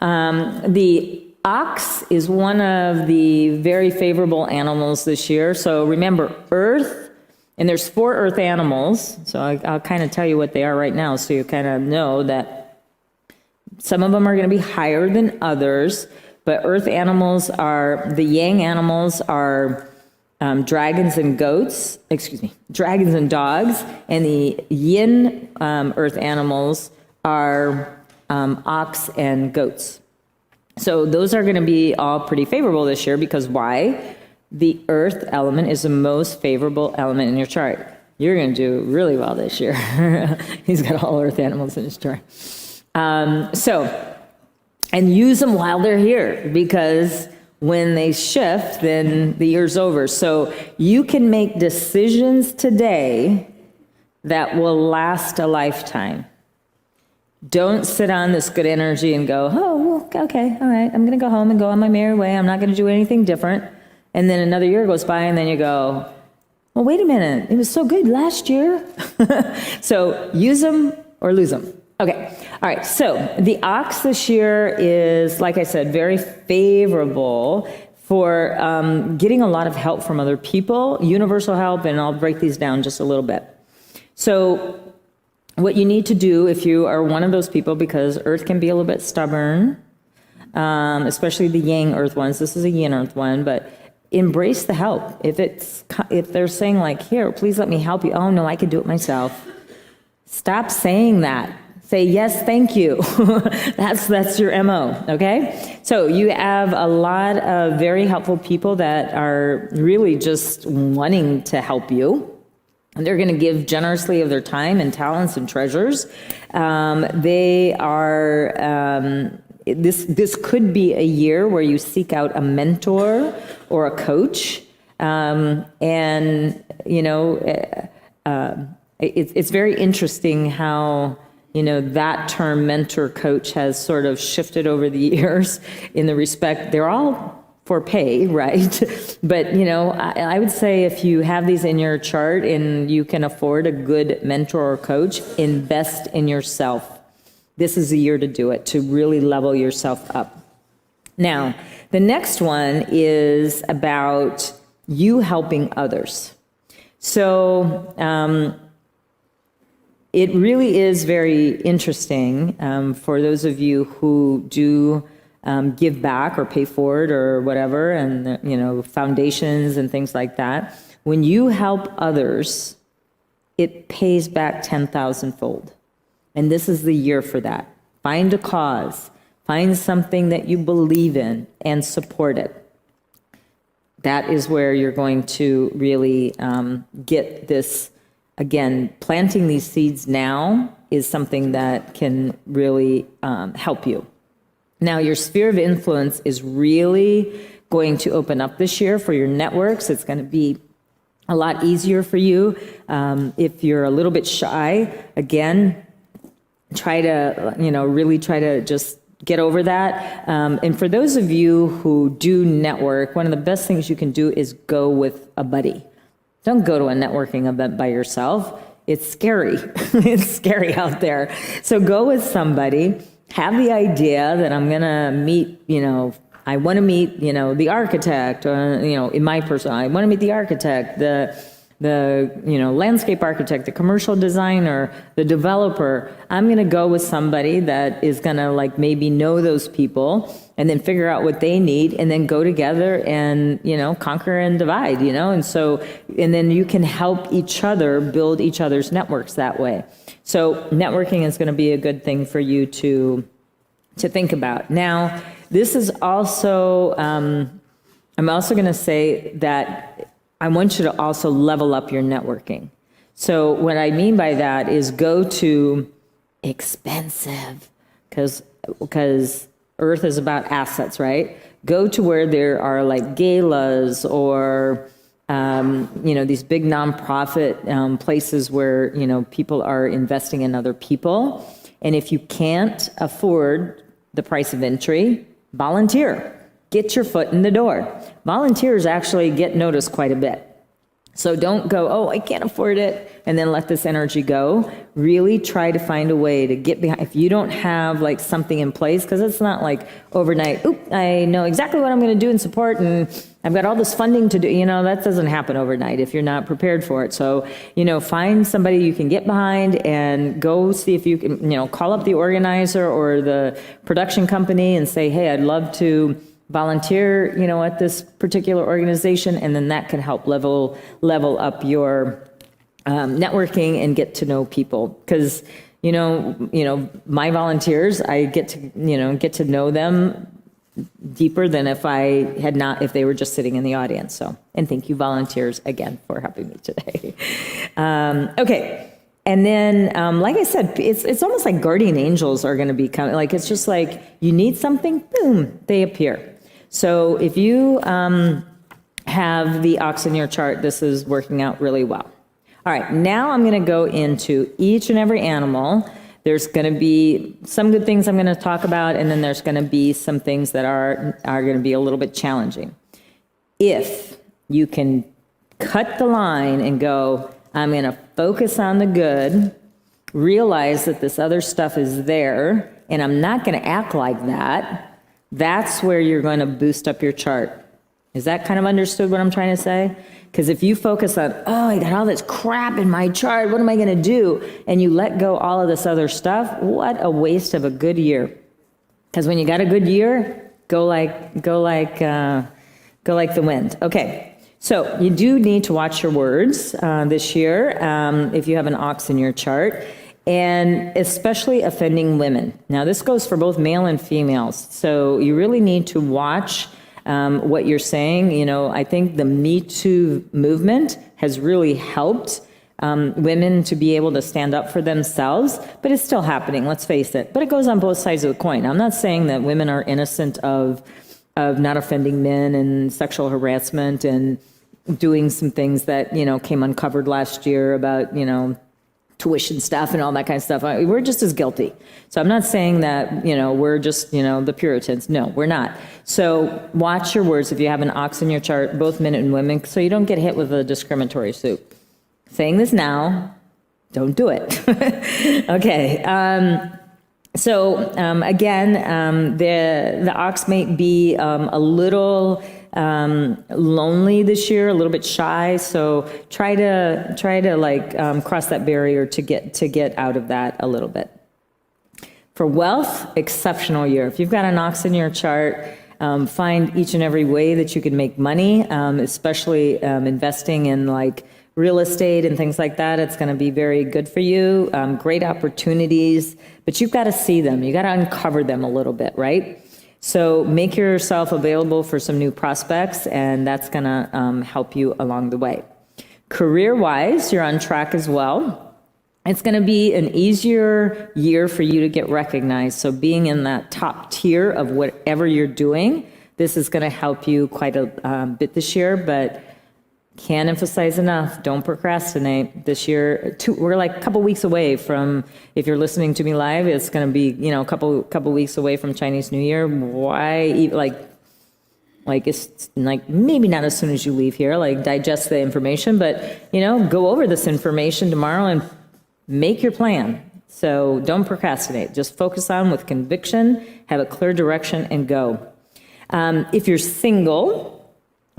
The ox is one of the very favorable animals this year. So remember, Earth, and there's 4 Earth animals. So I'll kind of tell you what they are right now, so you kind of know that some of them are going to be higher than others. But Earth animals are, the yang animals are dragons and dogs, and the yin Earth animals are ox and goats. So those are going to be all pretty favorable this year, because why? The earth element is the most favorable element in your chart. You're going to do really well this year. He's got all earth animals in his chart. And use them while they're here, because when they shift, then the year's over. So you can make decisions today that will last a lifetime. Don't sit on this good energy and go, oh, well, okay, all right, I'm going to go home and go on my merry way. I'm not going to do anything different. And then another year goes by, and then you go, well, wait a minute, it was so good last year. So use them or lose them. Okay, all right, so the ox this year is, like I said, very favorable for getting a lot of help from other people, universal help, and I'll break these down just a little bit. So what you need to do if you are one of those people, because Earth can be a little bit stubborn, especially the Yang Earth ones. This is a Yin Earth one, but embrace the help. If they're saying like, here, please let me help you. Oh no, I can do it myself. Stop saying that. Say, yes, thank you. That's your MO, okay? So you have a lot of very helpful people that are really just wanting to help you. And they're going to give generously of their time and talents and treasures. They are, this could be a year where you seek out a mentor or a coach. It's very interesting how, that term mentor coach has sort of shifted over the years in the respect, they're all for pay, right? But, I would say if you have these in your chart and you can afford a good mentor or coach, invest in yourself. This is the year to do it, to really level yourself up. Now, the next one is about you helping others. So, it really is very interesting for those of you who do give back or pay forward or whatever, and foundations and things like that. When you help others, it pays back 10,000-fold. And this is the year for that. Find a cause, find something that you believe in, and support it. That is where you're going to really get this. Again, planting these seeds now is something that can really help you. Now, your sphere of influence is really going to open up this year for your networks. It's going to be a lot easier for you. If you're a little bit shy, again, try to, really try to just get over that. And for those of you who do network, one of the best things you can do is go with a buddy. Don't go to a networking event by yourself. It's scary. It's scary out there. So go with somebody. Have the idea that I'm going to meet, I want to meet, the architect, or, in my person, I want to meet the architect, the landscape architect, the commercial designer, the developer. I'm going to go with somebody that is going to maybe know those people, and then figure out what they need, and then go together and, conquer and divide, and then you can help each other build each other's networks that way. So networking is going to be a good thing for you to think about. Now, this is also, I'm also going to say that I want you to also level up your networking. So what I mean by that is go to expensive, because Earth is about assets, right? Go to where there are galas or, these big nonprofit places where, people are investing in other people. And if you can't afford the price of entry, volunteer. Get your foot in the door. Volunteers actually get noticed quite a bit. So don't go, oh, I can't afford it, and then let this energy go. Really try to find a way to get behind. If you don't have like something in place, because it's not like overnight, oop, I know exactly what I'm going to do in support, and I've got all this funding to do. You know, that doesn't happen overnight if you're not prepared for it. So, you know, find somebody you can get behind and go see if you can, you know, call up the organizer or the production company and say, hey, I'd love to volunteer, you know, at this particular organization, and then that can help level up your networking and get to know people. Because you know, my volunteers, I get to know them deeper than if if they were just sitting in the audience. So, and thank you volunteers again for helping me today. Okay. And then, like I said, it's almost like guardian angels are going to be coming. Like, it's just like you need something, boom, they appear. So if you have the ox in your chart, this is working out really well. All right, now I'm going to go into each and every animal. There's going to be some good things I'm going to talk about, and then there's going to be some things that are going to be a little bit challenging. If you can cut the line and go, I'm going to focus on the good, realize that this other stuff is there, and I'm not going to act like that, that's where you're going to boost up your chart. Is that kind of understood what I'm trying to say? Because if you focus on, oh, I got all this crap in my chart, what am I going to do? And you let go all of this other stuff, what a waste of a good year. Because when you got a good year, go like the wind. Okay. So you do need to watch your words this year if you have an ox in your chart, and especially offending women. Now, this goes for both male and females. So you really need to watch what you're saying. You know, I think the Me Too movement has really helped women to be able to stand up for themselves, but it's still happening, let's face it. But it goes on both sides of the coin. I'm not saying that women are innocent of not offending men and sexual harassment and doing some things that, you know, came uncovered last year about, you know, tuition stuff and all that kind of stuff. We're just as guilty. So I'm not saying that, you know, we're just, you know, the Puritans. No, we're not. So watch your words if you have an ox in your chart, both men and women, so you don't get hit with a discriminatory suit. Saying this now, don't do it. Okay. Again, the ox may be a little lonely this year, a little bit shy. So try to like cross that barrier to get out of that a little bit. For wealth, exceptional year. If you've got an ox in your chart, find each and every way that you can make money, especially investing in like real estate and things like that. It's going to be very good for you. Great opportunities, but you've got to see them. You got to uncover them a little bit, right? So make yourself available for some new prospects, and that's going to help you along the way. Career-wise, you're on track as well. It's going to be an easier year for you to get recognized. So being in that top tier of whatever you're doing, this is going to help you quite a bit this year, but can't emphasize enough, don't procrastinate this year. We're like a couple weeks away from, if you're listening to me live, it's going to be, you know, a couple weeks away from Chinese New Year. Why, like it's like maybe not as soon as you leave here, like digest the information, but, you know, go over this information tomorrow and make your plan. So don't procrastinate, just focus on with conviction, have a clear direction, and go. If you're single,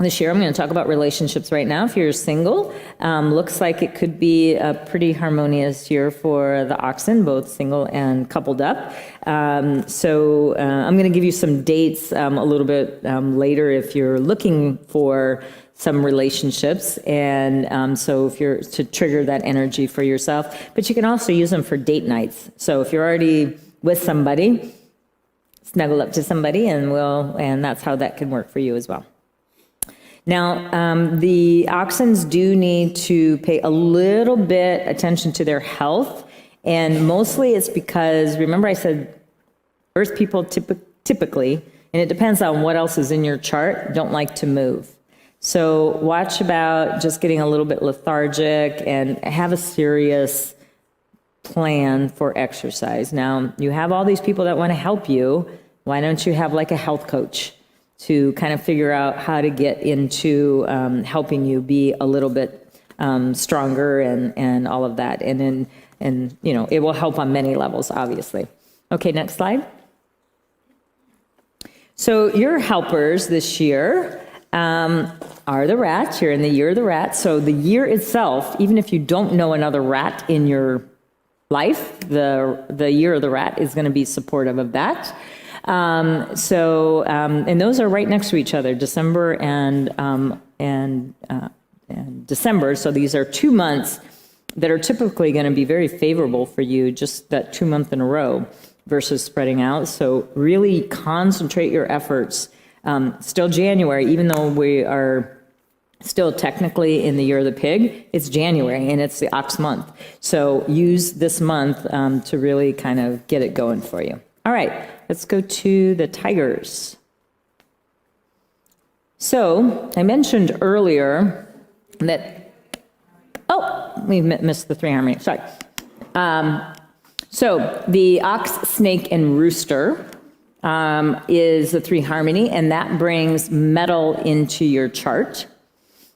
this year, I'm going to talk about relationships right now. If you're single, looks like it could be a pretty harmonious year for the oxen, both single and coupled up. I'm going to give you some dates a little bit later if you're looking for some relationships, and so if you're to trigger that energy for yourself. But you can also use them for date nights. So if you're already with somebody, snuggle up to somebody, and that's how that can work for you as well. Now, the oxens do need to pay a little bit attention to their health, and mostly it's because, remember I said Earth people typically, and it depends on what else is in your chart, don't like to move. So watch about just getting a little bit lethargic and have a serious plan for exercise. Now, you have all these people that want to help you. Why don't you have like a health coach to kind of figure out how to get into helping you be a little bit stronger and all of that. And it will help on many levels, obviously. Okay, next slide. So your helpers this year are the rats. You're in the year of the rat. So the year itself, even if you don't know another rat in your life, the year of the rat is going to be supportive of that. And those are right next to each other, December and December. So these are 2 months that are typically going to be very favorable for you, just that 2 month in a row versus spreading out. So really concentrate your efforts. Still January, even though we are still technically in the year of the pig, it's January and it's the ox month. So use this month to really kind of get it going for you. All right, let's go to the tigers. So I mentioned earlier that, we missed the 3 harmony, sorry. So the ox, snake, and rooster is the 3 harmony, and that brings metal into your chart.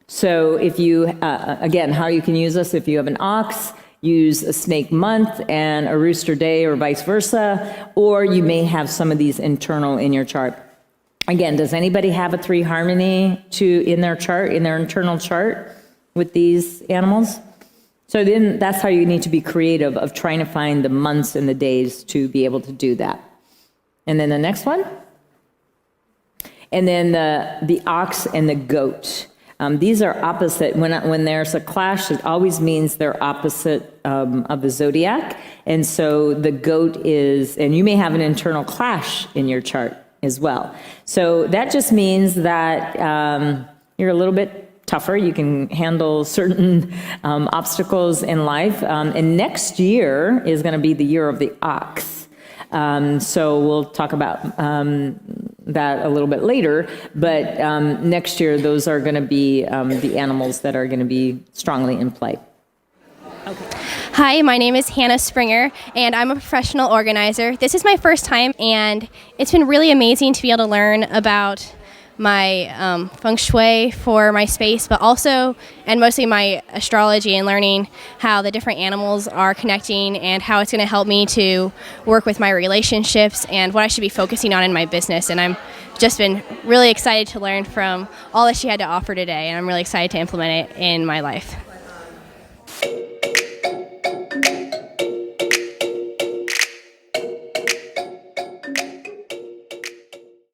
So if you, again, how you can use this, if you have an ox, use a snake month and a rooster day or vice versa, or you may have some of these internal in your chart. Again, does anybody have a 3 harmony in their chart, in their internal chart with these animals? So then that's how you need to be creative of trying to find the months and the days to be able to do that. And then the next one. And then the ox and the goat. These are opposite. When there's a clash, it always means they're opposite of the zodiac. And so the goat is, and you may have an internal clash in your chart as well. So that just means that you're a little bit tougher. You can handle certain obstacles in life. And next year is going to be the year of the ox. So we'll talk about that a little bit later. But next year, those are going to be the animals that are going to be strongly in play. Okay. Hi, my name is Hannah Springer, and I'm a professional organizer. This is my first time, and it's been really amazing to be able to learn about my feng shui for my space, but also, and mostly my astrology, and learning how the different animals are connecting and how it's going to help me to work with my relationships and what I should be focusing on in my business. And I'm just been really excited to learn from all that she had to offer today, and I'm really excited to implement it in my life.